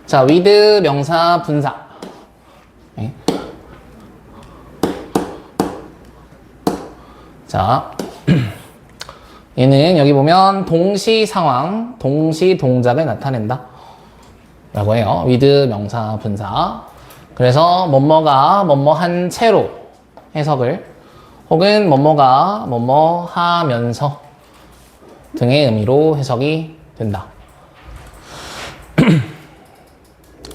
자, with 명사 분사. 네. 자, 얘는 여기 보면 동시 상황, 동시 동작을 나타낸다 라고 해요. with 명사 분사. 그래서 뭐뭐가 뭐뭐한 채로 해석을, 혹은 뭐뭐가 뭐뭐 하면서 등의 의미로 해석이 된다.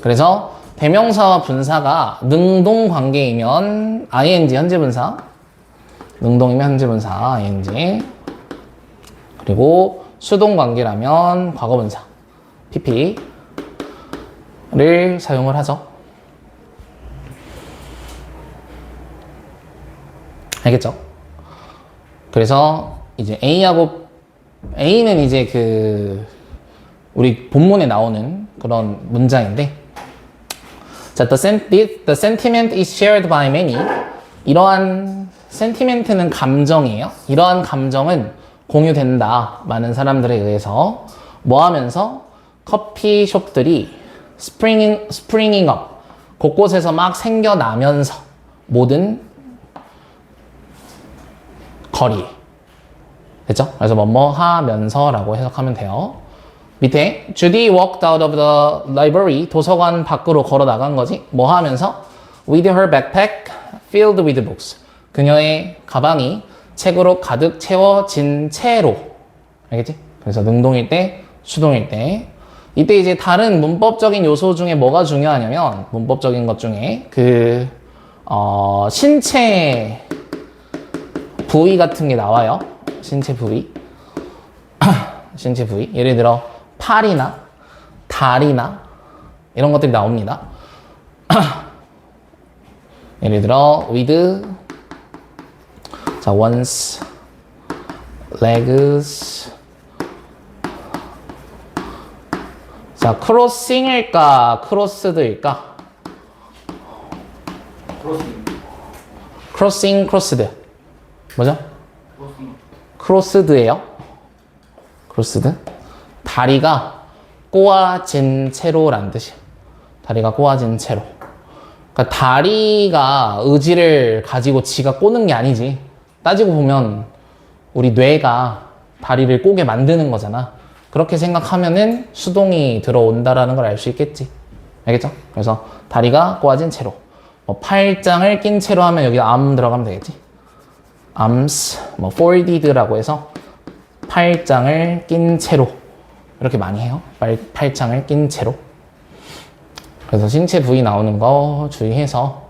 그래서 대명사와 분사가 능동 관계이면 ing 현재 분사, 능동이면 현재 분사 ing, 그리고 수동 관계라면 과거 분사 pp를 사용을 하죠. 알겠죠? 그래서 이제 A는 이제 우리 본문에 나오는 그런 문장인데, 자, the sentiment is shared by many. 이러한 sentiment는 감정이에요. 이러한 감정은 공유된다. 많은 사람들에 의해서. 뭐 하면서? 커피숍들이 springing up. 곳곳에서 막 생겨나면서. 모든 거리에. 됐죠? 그래서 뭐뭐 하면서 라고 해석하면 돼요. 밑에 Judy walked out of the library. 도서관 밖으로 걸어 나간 거지. 뭐 하면서? With her backpack filled with books. 그녀의 가방이 책으로 가득 채워진 채로. 알겠지? 그래서 능동일 때, 수동일 때. 이때 이제 다른 문법적인 요소 중에 뭐가 중요하냐면, 문법적인 것 중에 신체 부위 같은 게 나와요. 신체 부위. 신체 부위. 예를 들어 팔이나 다리나 이런 것들이 나옵니다. 예를 들어 with 자, one's legs. 자, crossing일까 crossed일까? crossed. 뭐죠? crossed예요. crossed. 다리가 꼬아진 채로라는 뜻이에요. 다리가 꼬아진 채로. 그러니까 다리가 의지를 가지고 지가 꼬는 게 아니지. 따지고 보면 우리 뇌가 다리를 꼬게 만드는 거잖아. 그렇게 생각하면은 수동이 들어온다라는 걸 알 수 있겠지. 알겠죠? 그래서 다리가 꼬아진 채로. 뭐 팔짱을 낀 채로 하면 여기 arm 들어가면 되겠지. arms, 뭐 folded라고 해서 팔짱을 낀 채로. 이렇게 많이 해요. 팔짱을 낀 채로. 그래서 신체 부위 나오는 거 주의해서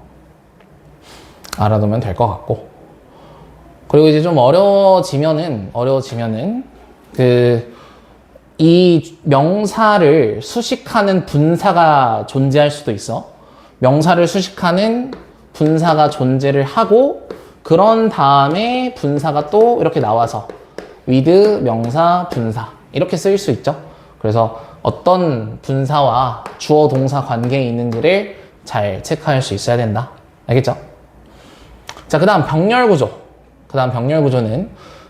알아두면 될 것 같고. 그리고 이제 좀 어려워지면은 이 명사를 수식하는 분사가 존재할 수도 있어. 명사를 수식하는 분사가 존재를 하고, 그런 다음에 분사가 또 이렇게 나와서 with 명사 분사 이렇게 쓰일 수 있죠. 그래서 어떤 분사와 주어 동사 관계에 있는지를 잘 체크할 수 있어야 된다. 알겠죠? 자, 그 다음 병렬 구조는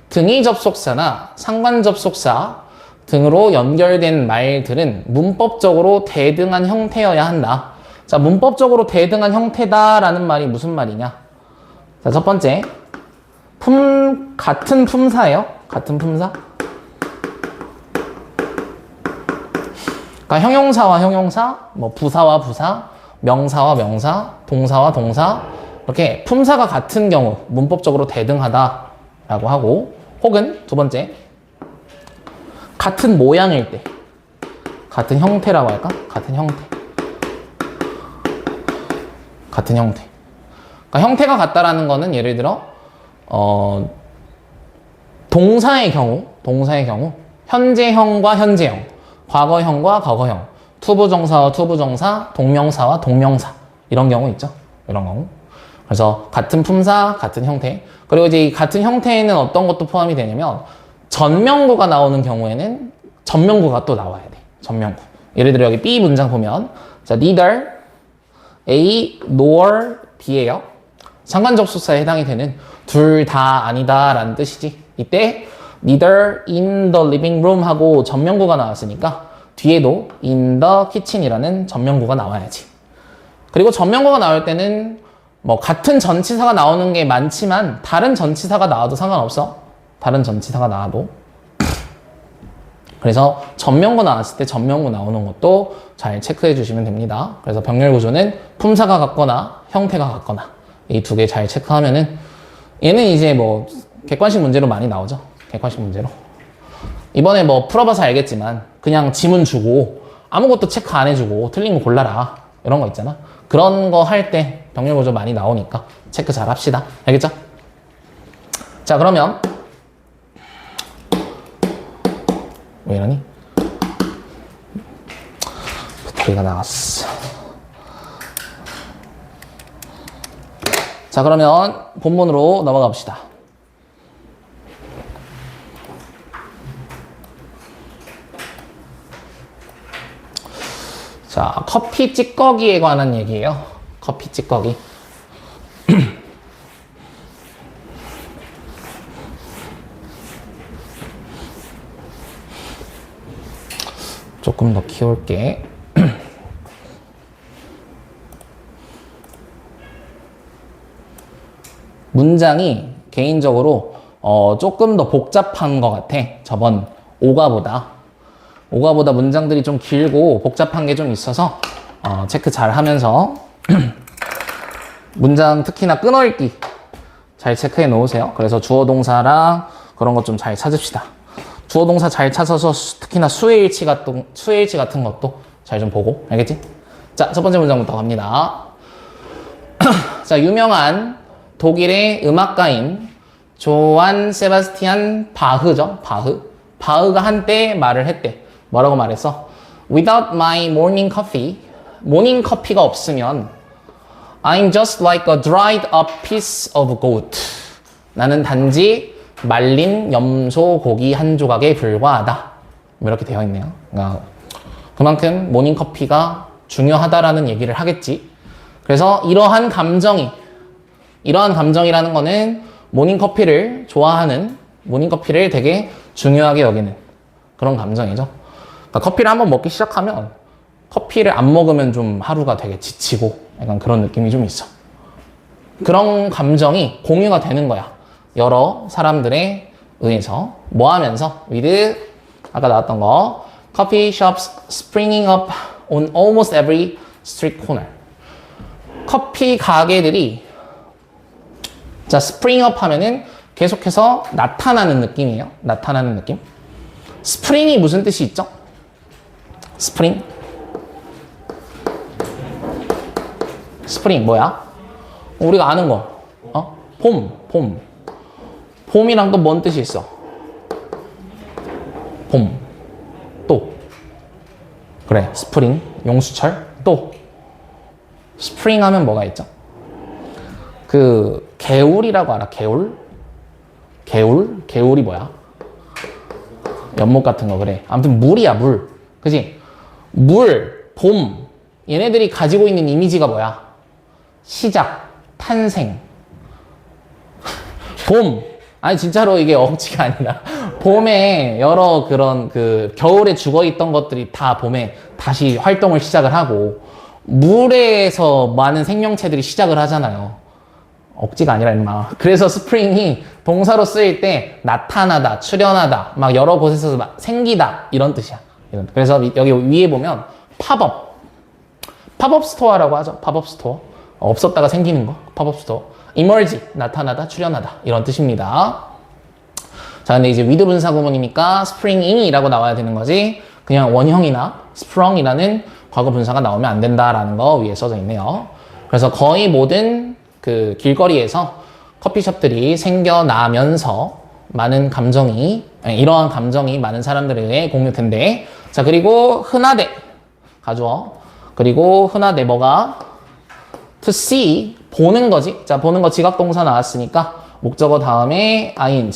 등위 접속사나 상관 접속사 등으로 연결된 말들은 문법적으로 대등한 형태여야 한다. 자, 문법적으로 대등한 형태다라는 말이 무슨 말이냐? 자, 첫 번째, 같은 품사예요. 같은 품사. 그러니까 형용사와 형용사, 뭐 부사와 부사, 명사와 명사, 동사와 동사, 이렇게 품사가 같은 경우 문법적으로 대등하다라고 하고, 혹은 두 번째, 같은 모양일 때, 같은 형태라고 할까? 같은 형태. 그러니까 형태가 같다라는 거는 예를 들어 동사의 경우 현재형과 현재형, 과거형과 과거형, 투부정사와 투부정사, 동명사와 동명사, 이런 경우 있죠. 이런 경우. 그래서 같은 품사, 같은 형태. 그리고 이제 이 같은 형태에는 어떤 것도 포함이 되냐면, 전명구가 나오는 경우에는 전명구가 또 나와야 돼. 전명구. 예를 들어 여기 B 문장 보면, 자, neither A nor B예요. 상관 접속사에 해당이 되는 둘 다 아니다 라는 뜻이지. 이때 neither in the living room 하고 전명구가 나왔으니까 뒤에도 in the kitchen이라는 전명구가 나와야지. 그리고 전명구가 나올 때는 뭐 같은 전치사가 나오는 게 많지만 다른 전치사가 나와도 상관없어. 다른 전치사가 나와도. 그래서 전명구 나왔을 때 전명구 나오는 것도 잘 체크해 주시면 됩니다. 그래서 병렬 구조는 품사가 같거나 형태가 같거나 이 두 개 잘 체크하면은 얘는 이제 뭐 객관식 문제로 많이 나오죠. 객관식 문제로. 이번에 뭐 풀어봐서 알겠지만 그냥 지문 주고 아무것도 체크 안 해주고 틀린 거 골라라 이런 거 있잖아. 그런 거 할 때 병렬 구조 많이 나오니까 체크 잘 합시다. 알겠죠? 자, 그러면 왜 이러니? 배터리가 나갔어. 자, 그러면 본문으로 넘어가 봅시다. 자, 커피 찌꺼기에 관한 얘기예요. 커피 찌꺼기. 조금 더 키울게. 문장이 개인적으로 조금 더 복잡한 것 같아. 저번 오가보다 문장들이 좀 길고 복잡한 게 좀 있어서 체크 잘 하면서 문장 특히나 끊어읽기 잘 체크해 놓으세요. 그래서 주어 동사랑 그런 것 좀 잘 찾읍시다. 주어 동사 잘 찾아서 특히나 수혜일치 같은 것도 잘 좀 보고. 알겠지? 자, 첫 번째 문장부터 갑니다. 자, 유명한 독일의 음악가인 조한 세바스티안 바흐죠. 바흐가 한때 말을 했대. 뭐라고 말했어? Without my morning coffee, 모닝 커피가 없으면 I'm just like a dried up piece of goat. 나는 단지 말린 염소 고기 한 조각에 불과하다. 이렇게 되어 있네요. 그러니까 그만큼 모닝 커피가 중요하다라는 얘기를 하겠지. 그래서 이러한 감정이라는 거는 모닝 커피를 좋아하는, 모닝 커피를 되게 중요하게 여기는 그런 감정이죠. 그러니까 커피를 한번 먹기 시작하면 커피를 안 먹으면 좀 하루가 되게 지치고 약간 그런 느낌이 좀 있어. 그런 감정이 공유가 되는 거야. 여러 사람들에 의해서. 뭐 하면서? with 아까 나왔던 거 coffee shops springing up on almost every street corner. 커피 가게들이 자, spring up 하면은 계속해서 나타나는 느낌이에요. 나타나는 느낌. 스프링이 무슨 뜻이 있죠? 스프링 뭐야? 우리가 아는 거. 봄이랑 또 뭔 뜻이 있어? 봄. 또. 그래, 스프링, 용수철. 또. 스프링 하면 뭐가 있죠? 그 개울이라고 알아? 개울이 뭐야? 연못 같은 거. 그래. 아무튼 물이야, 물. 그지? 물, 봄. 얘네들이 가지고 있는 이미지가 뭐야? 시작, 탄생. 봄. 아니 진짜로 이게 억지가 아니라 봄에 여러 그런 그 겨울에 죽어있던 것들이 다 봄에 다시 활동을 시작을 하고 물에서 많은 생명체들이 시작을 하잖아요. 억지가 아니라 임마. 그래서 스프링이 동사로 쓰일 때 나타나다, 출현하다, 막 여러 곳에서 막 생기다 이런 뜻이야. 그래서 여기 위에 보면 팝업 스토어라고 하죠. 팝업 스토어. 없었다가 생기는 거. 팝업 스토어. emerge, 나타나다, 출현하다 이런 뜻입니다. 자, 근데 이제 with 분사 구문이니까 spring이라고 나와야 되는 거지. 그냥 원형이나 sprung이라는 과거 분사가 나오면 안 된다라는 거 위에 써져 있네요. 그래서 거의 모든 그 길거리에서 커피숍들이 생겨나면서 많은 감정이, 이러한 감정이 많은 사람들에 의해 공유된대. 자, 그리고 흔하대 가져와. 그리고 흔하대 뭐가? to see, 보는 거지. 자, 보는 거 지각동사 나왔으니까 목적어 다음에 ing.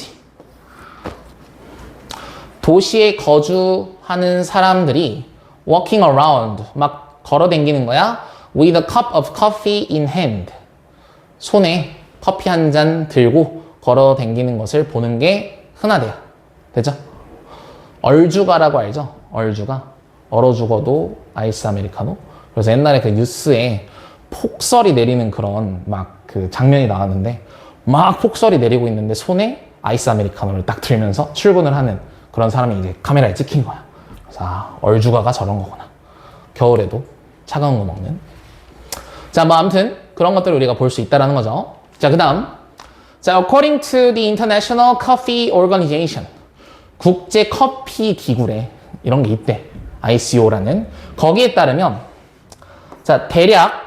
도시에 거주하는 사람들이 walking around, 막 걸어다니는 거야. with a cup of coffee in hand. 손에 커피 한 잔 들고 걸어다니는 것을 보는 게 흔하대요. 되죠? 얼주가라고 알죠? 얼어 죽어도 아이스 아메리카노. 그래서 옛날에 그 뉴스에 폭설이 내리는 그런 막 그 장면이 나왔는데 막 폭설이 내리고 있는데 손에 아이스 아메리카노를 딱 들면서 출근을 하는 그런 사람이 이제 카메라에 찍힌 거야. 그래서 아, 얼죽아가 저런 거구나. 겨울에도 차가운 거 먹는. 자, 뭐 아무튼 그런 것들을 우리가 볼 수 있다라는 거죠. 자, 그 다음. 자, according to the International Coffee Organization. 국제 커피 기구래. 이런 게 있대. ICO라는. 거기에 따르면 자, 대략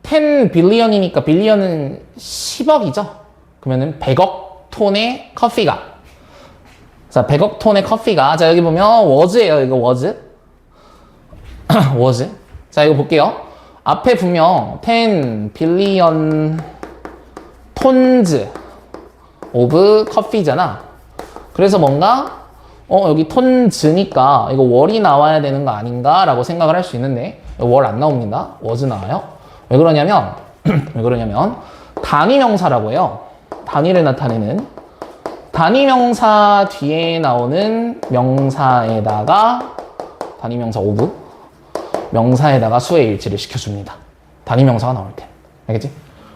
10 빌리언이니까 빌리언은 10억이죠. 그러면은 100억 톤의 커피가. 자, 100억 톤의 커피가. 자, 여기 보면 was예요. 이거 was. was. 자, 이거 볼게요. 앞에 분명 10 빌리언 톤즈 오브 커피잖아. 그래서 뭔가 여기 톤즈니까 이거 월이 나와야 되는 거 아닌가 라고 생각을 할 수 있는데 월 안 나옵니다. was 나와요. 왜 그러냐면 왜 그러냐면 단위 명사라고 해요. 단위를 나타내는 단위 명사 뒤에 나오는 명사에다가 단위 명사 오브 명사에다가 수의 일치를 시켜줍니다. 단위 명사가 나올 때. 알겠지?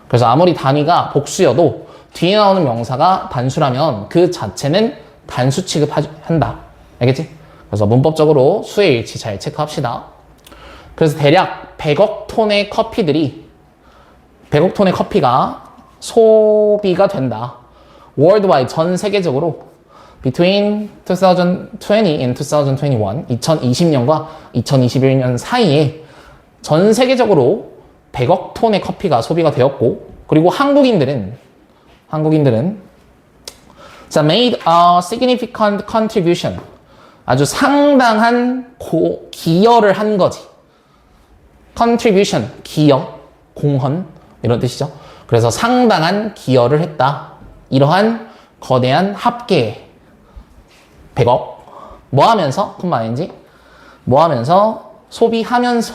그래서 아무리 단위가 복수여도 뒤에 나오는 명사가 단수라면 그 자체는 단수 취급한다. 알겠지? 그래서 문법적으로 수의 일치 잘 체크합시다. 그래서 대략 100억 톤의 커피가 소비가 된다. worldwide, 전 세계적으로 between 2020 and 2021, 2020년과 2021년 사이에 전 세계적으로 100억 톤의 커피가 소비가 되었고, 그리고 한국인들은 자, made a significant contribution, 아주 상당한 기여를 한 거지. contribution, 기여, 공헌 이런 뜻이죠. 그래서 상당한 기여를 했다. 이러한 거대한 합계 100억 뭐 하면서 뭐 하면서 소비하면서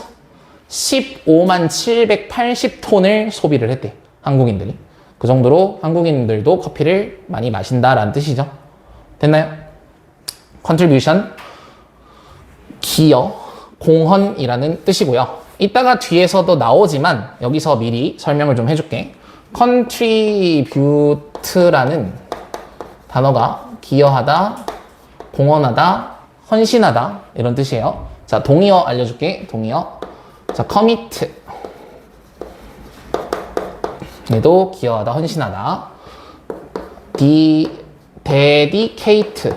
15만 780톤을 소비를 했대. 한국인들이. 그 정도로 한국인들도 커피를 많이 마신다라는 뜻이죠. 됐나요? contribution, 기여, 공헌이라는 뜻이고요. 이따가 뒤에서도 나오지만 여기서 미리 설명을 좀 해줄게. contribute라는 단어가 기여하다, 공헌하다, 헌신하다 이런 뜻이에요. 자, 동의어 알려줄게. 동의어. 자, commit. 얘도 기여하다, 헌신하다. dedicate.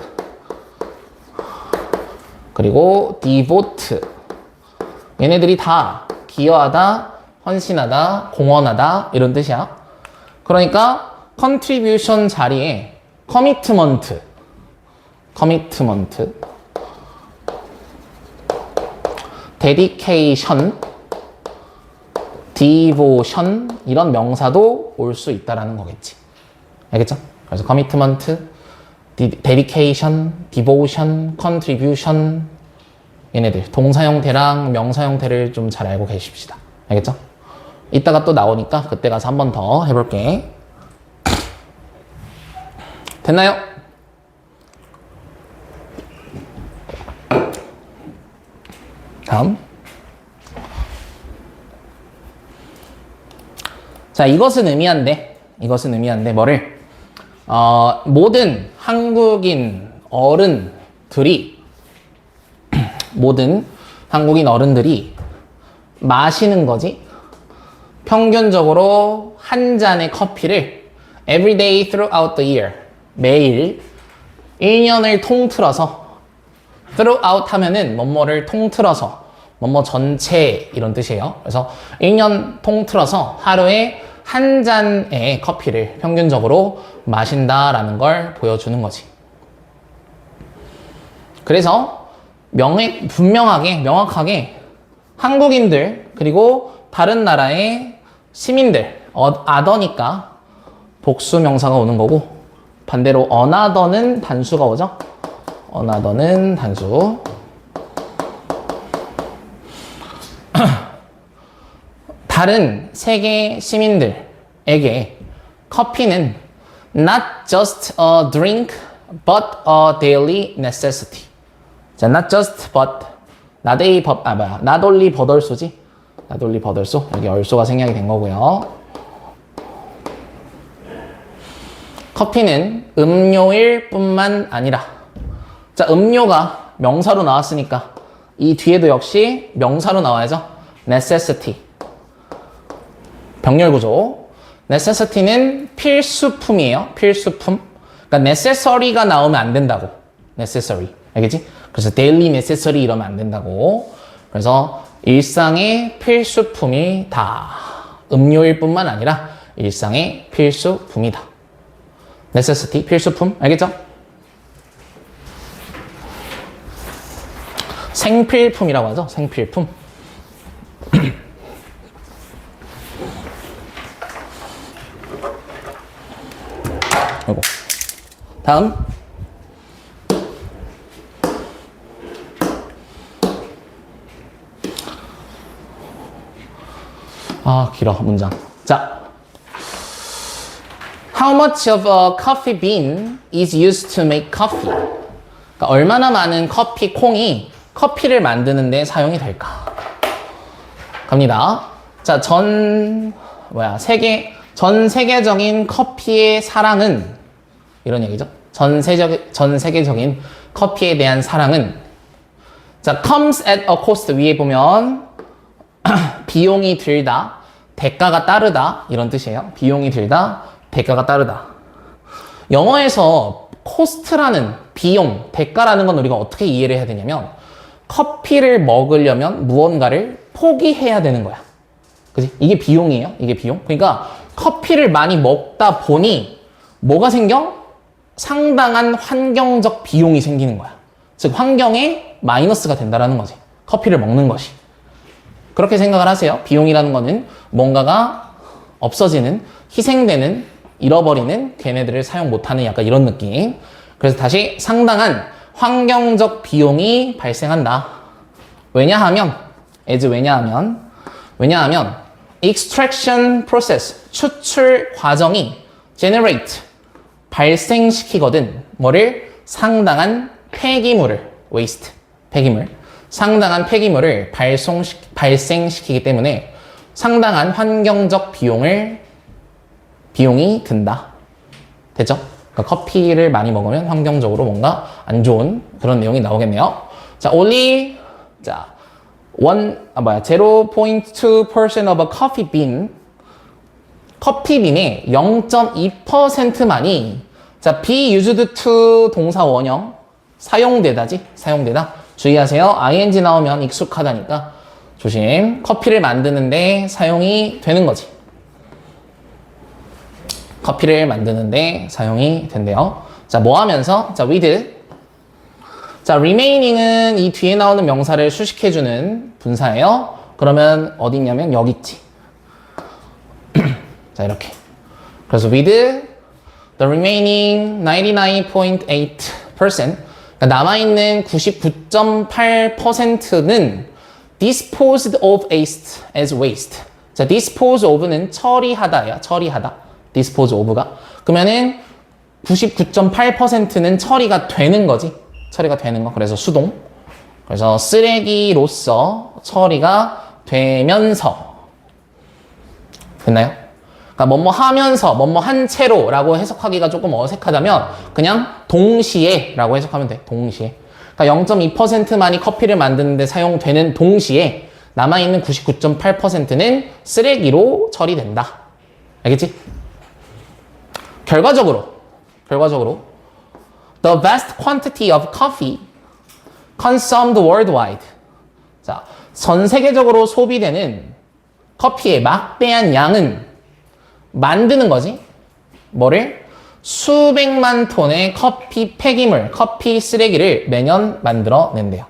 그리고 devote. 얘네들이 다 기여하다, 헌신하다, 공헌하다 이런 뜻이야. 그러니까 contribution 자리에 commitment, dedication, devotion 이런 명사도 올 수 있다라는 거겠지. 알겠죠? 그래서 commitment, dedication, devotion, contribution 얘네들 동사 형태랑 명사 형태를 좀 잘 알고 계십시다. 알겠죠? 이따가 또 나오니까 그때 가서 한 번 더 해볼게. 됐나요? 다음. 자, 이것은 의미한데 뭐를? 모든 한국인 어른들이 마시는 거지. 평균적으로 한 잔의 커피를 every day throughout the year, 매일 1년을 통틀어서 throughout 하면은 뭐뭐를 통틀어서 뭐뭐 전체 이런 뜻이에요. 그래서 1년 통틀어서 하루에 한 잔의 커피를 평균적으로 마신다라는 걸 보여주는 거지. 그래서 명확하게 한국인들 그리고 다른 나라의 시민들, other니까 복수 명사가 오는 거고, 반대로 another는 단수가 오죠. another는 단수. 다른 세계 시민들에게 커피는 not just a drink but a daily necessity. 자, not just but not only but also지. not only but also. 여기 also가 생략이 된 거고요. 커피는 음료일 뿐만 아니라. 자, 음료가 명사로 나왔으니까 이 뒤에도 역시 명사로 나와야죠. necessity. 병렬 구조. necessity는 필수품이에요. 필수품. 그러니까 necessary가 나오면 안 된다고. necessary. 알겠지? 그래서 daily necessary 이러면 안 된다고. 그래서 일상의 필수품이 다 음료일 뿐만 아니라 일상의 필수품이다. necessity, 필수품. 알겠죠? 생필품이라고 하죠. 생필품. 아이고. 다음. 아, 길어, 문장. 자. How much of a coffee bean is used to make coffee? 그러니까 얼마나 많은 커피 콩이 커피를 만드는 데 사용이 될까? 갑니다. 자, 전 세계적인 커피의 사랑은 이런 얘기죠. 전 세계적인 커피에 대한 사랑은 자, comes at a cost 위에 보면 비용이 들다, 대가가 따르다 이런 뜻이에요. 비용이 들다, 대가가 따르다. 영어에서 cost라는 비용, 대가라는 건 우리가 어떻게 이해를 해야 되냐면 커피를 먹으려면 무언가를 포기해야 되는 거야. 그지? 이게 비용이에요. 이게 비용. 그러니까 커피를 많이 먹다 보니 뭐가 생겨? 상당한 환경적 비용이 생기는 거야. 즉 환경에 마이너스가 된다라는 거지. 커피를 먹는 것이. 그렇게 생각을 하세요. 비용이라는 거는 뭔가가 없어지는, 희생되는, 잃어버리는, 걔네들을 사용 못하는 약간 이런 느낌. 그래서 다시 상당한 환경적 비용이 발생한다. 왜냐하면 extraction process, 추출 과정이 generate, 발생시키거든. 뭐를? 상당한 폐기물을, waste, 폐기물. 상당한 폐기물을 발생시키기 때문에 상당한 환경적 비용이 든다. 됐죠? 그러니까 커피를 많이 먹으면 환경적으로 뭔가 안 좋은 그런 내용이 나오겠네요. 자, only 0.2% of a coffee bean, 커피빈의 0.2%만이 자, be used to 동사 원형 사용되다. 주의하세요. ing 나오면 익숙하다니까 조심. 커피를 만드는데 사용이 되는 거지. 커피를 만드는데 사용이 된대요. 자, 뭐 하면서? 자, with. 자, remaining은 이 뒤에 나오는 명사를 수식해주는 분사예요. 그러면 어디 있냐면 여기 있지. 자, 이렇게. 그래서 with the remaining 99.8%, 그러니까 남아있는 99.8%는 disposed of as waste. 자, dispose of는 처리하다예요. 처리하다. dispose of가. 그러면은 99.8%는 처리가 되는 거지. 처리가 되는 거. 그래서 수동. 그래서 쓰레기로서 처리가 되면서. 됐나요? 그러니까 뭐뭐 하면서, 뭐뭐 한 채로 라고 해석하기가 조금 어색하다면 그냥 동시에 라고 해석하면 돼. 동시에. 그러니까 0.2%만이 커피를 만드는데 사용되는 동시에 남아있는 99.8%는 쓰레기로 처리된다. 알겠지? 결과적으로 the vast quantity of coffee consumed worldwide. 자, 전 세계적으로 소비되는 커피의 막대한 양은 만드는 거지. 뭐를? 수백만 톤의 커피 폐기물, 커피 쓰레기를 매년 만들어낸대요.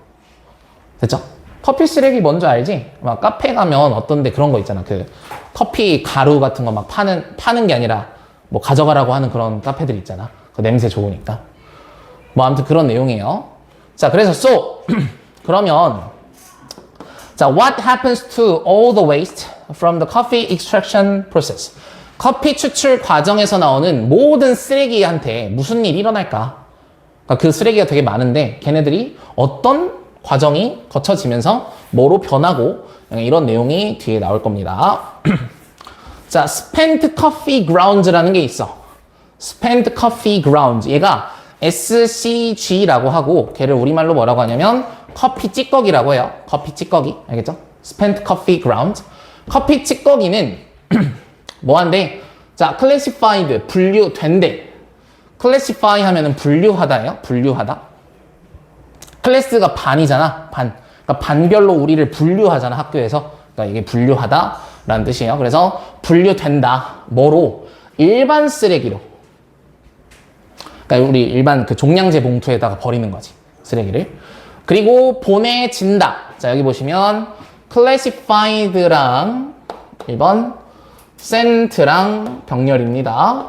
됐죠? 커피 쓰레기 뭔지 알지? 막 카페 가면 어떤데 그런 거 있잖아. 그 커피 가루 같은 거 막 파는 게 아니라 뭐 가져가라고 하는 그런 카페들 있잖아. 그 냄새 좋으니까. 뭐 아무튼 그런 내용이에요. 자, 그래서 그러면 자, what happens to all the waste from the coffee extraction process? 커피 추출 과정에서 나오는 모든 쓰레기한테 무슨 일이 일어날까? 그러니까 그 쓰레기가 되게 많은데 걔네들이 어떤 과정이 거쳐지면서 뭐로 변하고 이런 내용이 뒤에 나올 겁니다. 자, spent coffee grounds라는 게 있어. spent coffee grounds. 얘가 SCG라고 하고 걔를 우리말로 뭐라고 하냐면 커피 찌꺼기라고 해요. 커피 찌꺼기. 알겠죠? spent coffee grounds. 커피 찌꺼기는 뭐한데? 자, classified, 분류된대. classify 하면은 분류하다예요. 분류하다. 클래스가 반이잖아. 반. 그러니까 반별로 우리를 분류하잖아. 학교에서. 그러니까 이게 분류하다라는 뜻이에요. 그래서 분류된다. 뭐로? 일반 쓰레기로. 그러니까 우리 일반 그 종량제 봉투에다가 버리는 거지. 쓰레기를. 그리고 보내진다. 자, 여기 보시면 classified랑 1번 sent랑 병렬입니다.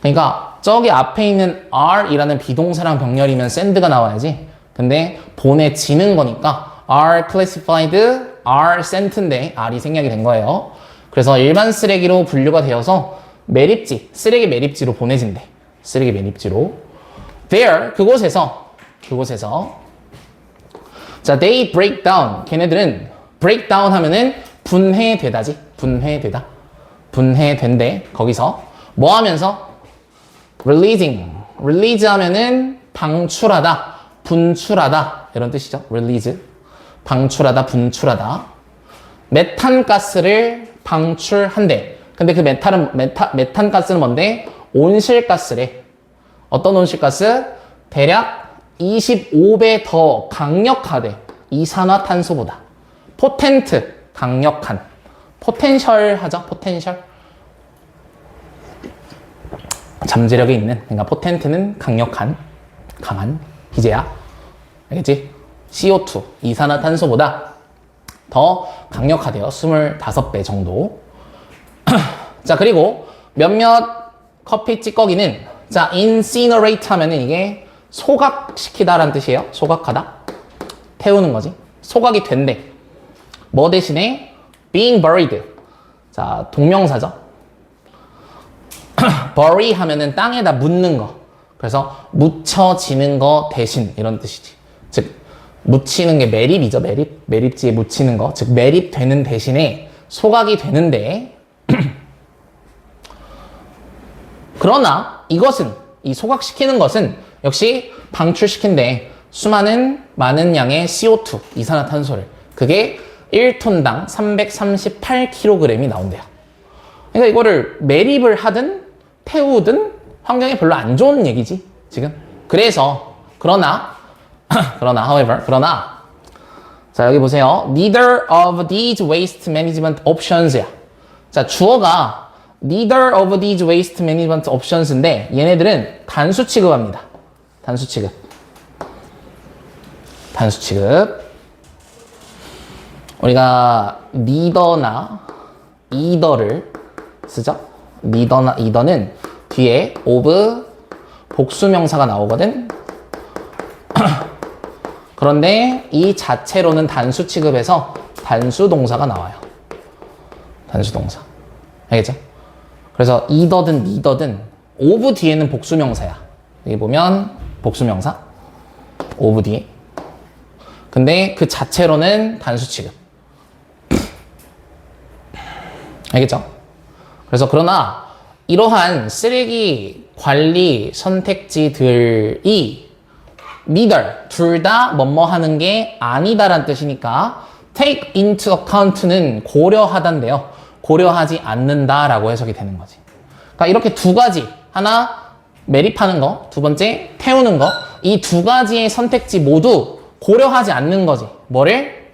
그러니까 저기 앞에 있는 are이라는 비동사랑 병렬이면 send가 나와야지. 근데 보내지는 거니까 are classified, are sent인데 r이 생략이 된 거예요. 그래서 일반 쓰레기로 분류가 되어서 매립지, 쓰레기 매립지로 보내진대. 쓰레기 매립지로. There, 그곳에서 자, they break down. 걔네들은 break down 하면은 분해되다지. 분해되다. 분해된대. 거기서 뭐 하면서? releasing. release 하면은 방출하다, 분출하다 이런 뜻이죠. release. 방출하다, 분출하다. 메탄가스를 방출한대. 근데 그 메탄가스는 뭔데? 온실가스래. 어떤 온실가스? 대략 25배 더 강력하대. 이산화탄소보다. 포텐트, 강력한. 포텐셜 하죠. 포텐셜. 잠재력이 있는. 그러니까 포텐트는 강력한, 강한. 희재야. 알겠지? CO2, 이산화탄소보다 더 강력하대요. 25배 정도. 자, 그리고 몇몇 커피 찌꺼기는 자, incinerate 하면은 이게 소각시키다라는 뜻이에요. 소각하다. 태우는 거지. 소각이 된대. 뭐 대신에 being buried. 자, 동명사죠. bury 하면은 땅에다 묻는 거. 그래서 묻혀지는 거 대신 이런 뜻이지. 즉 묻히는 게 매립이죠. 매립지에 묻히는 거. 즉 매립되는 대신에 소각이 되는데 그러나 이것은, 이 소각시키는 것은 역시 방출시킨대. 많은 양의 CO2, 이산화탄소를. 그게 1톤당 338kg이 나온대요. 그러니까 이거를 매립을 하든 태우든 환경에 별로 안 좋은 얘기지, 지금. 그래서, 그러나, 자, 여기 보세요. Neither of these waste management options야. 자, 주어가 Neither of these waste management options인데 얘네들은 단수 취급합니다. 단수 취급. 우리가 neither나 either를 쓰죠. neither나 either는 뒤에 of 복수명사가 나오거든. 그런데 이 자체로는 단수 취급해서 단수 동사가 나와요. 단수 동사. 알겠죠? 그래서 either든 neither든 of 뒤에는 복수명사야. 여기 보면 복수명사 of 뒤에. 근데 그 자체로는 단수 취급. 알겠죠? 그래서 그러나 이러한 쓰레기 관리 선택지들이 neither 둘 다 뭐뭐 하는 게 아니다란 뜻이니까 take into account는 고려하단데요. 고려하지 않는다라고 해석이 되는 거지. 그러니까 이렇게 두 가지. 하나 매립하는 거, 두 번째 태우는 거. 이 두 가지의 선택지 모두 고려하지 않는 거지. 뭐를?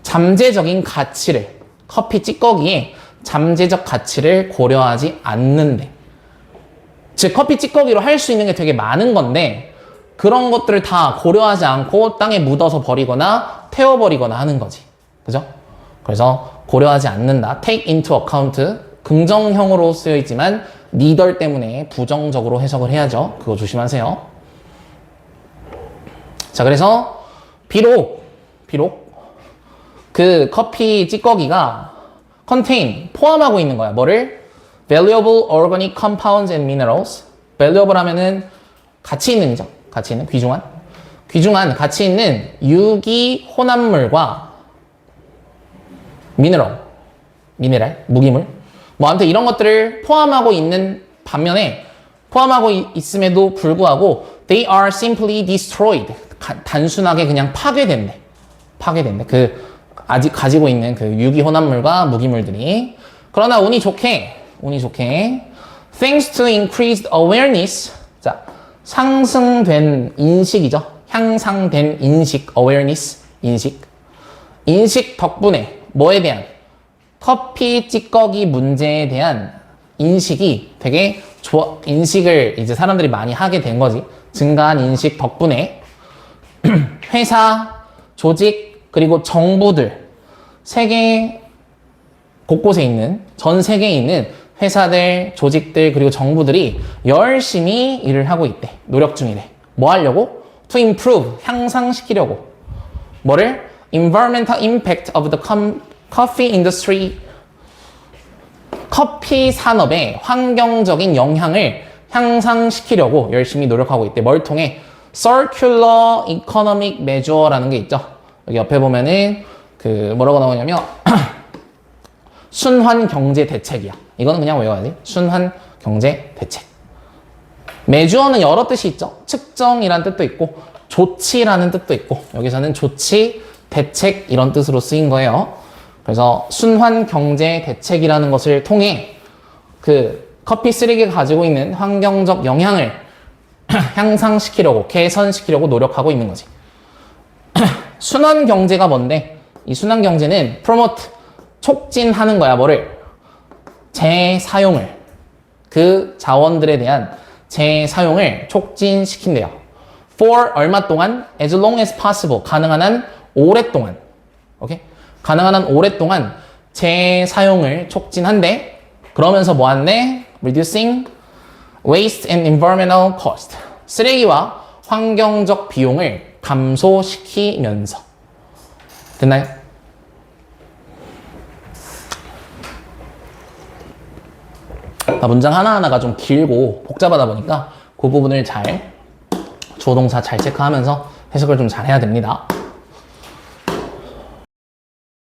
잠재적인 가치를. 커피 찌꺼기의 잠재적 가치를 고려하지 않는데. 즉 커피 찌꺼기로 할 수 있는 게 되게 많은 건데 그런 것들을 다 고려하지 않고 땅에 묻어서 버리거나 태워버리거나 하는 거지. 그죠? 그래서 고려하지 않는다. take into account. 긍정형으로 쓰여 있지만 neither 때문에 부정적으로 해석을 해야죠. 그거 조심하세요. 자, 그래서 비록 그 커피 찌꺼기가 contain, 포함하고 있는 거야. 뭐를? valuable organic compounds and minerals. valuable 하면은 가치 있는이죠. 가치 있는, 귀중한. 귀중한 가치 있는 유기 혼합물과 미네랄, 무기물. 뭐 아무튼 이런 것들을 포함하고 있는 반면에 포함하고 있음에도 불구하고 they are simply destroyed. 단순하게 그냥 파괴된대. 아직 가지고 있는 그 유기 혼합물과 무기물들이. 그러나 운이 좋게 thanks to increased awareness. 자, 상승된 인식이죠. 향상된 인식, awareness, 인식 덕분에 뭐에 대한 커피 찌꺼기 문제에 대한 인식이 되게 인식을 이제 사람들이 많이 하게 된 거지. 증가한 인식 덕분에 회사, 조직, 그리고 정부들, 세계 곳곳에 있는, 전 세계에 있는 회사들, 조직들, 그리고 정부들이 열심히 일을 하고 있대. 노력 중이래. 뭐 하려고? To improve, 향상시키려고. 뭐를? Environmental impact of the coffee industry. 커피 산업의 환경적인 영향을 향상시키려고 열심히 노력하고 있대. 뭘 통해? Circular Economic Measure라는 게 있죠. 여기 옆에 보면은 그 뭐라고 나오냐면 순환 경제 대책이야. 이거는 그냥 외워야 돼. 순환 경제 대책. measure는 여러 뜻이 있죠. 측정이란 뜻도 있고 조치라는 뜻도 있고 여기서는 조치, 대책 이런 뜻으로 쓰인 거예요. 그래서 순환 경제 대책이라는 것을 통해 그 커피 쓰레기가 가지고 있는 환경적 영향을 향상시키려고, 개선시키려고 노력하고 있는 거지. 순환 경제가 뭔데? 이 순환 경제는 promote, 촉진하는 거야. 뭐를? 재사용을. 그 자원들에 대한 재사용을 촉진시킨대요. For 얼마 동안? As long as possible. 가능한 한 오랫동안. 오케이? 가능한 한 오랫동안 재사용을 촉진한대. 그러면서 뭐 한대? Reducing waste and environmental cost. 쓰레기와 환경적 비용을 감소시키면서. 됐나요? 문장 하나하나가 좀 길고 복잡하다 보니까 그 부분을 잘 주어동사 잘 체크하면서 해석을 좀 잘 해야 됩니다.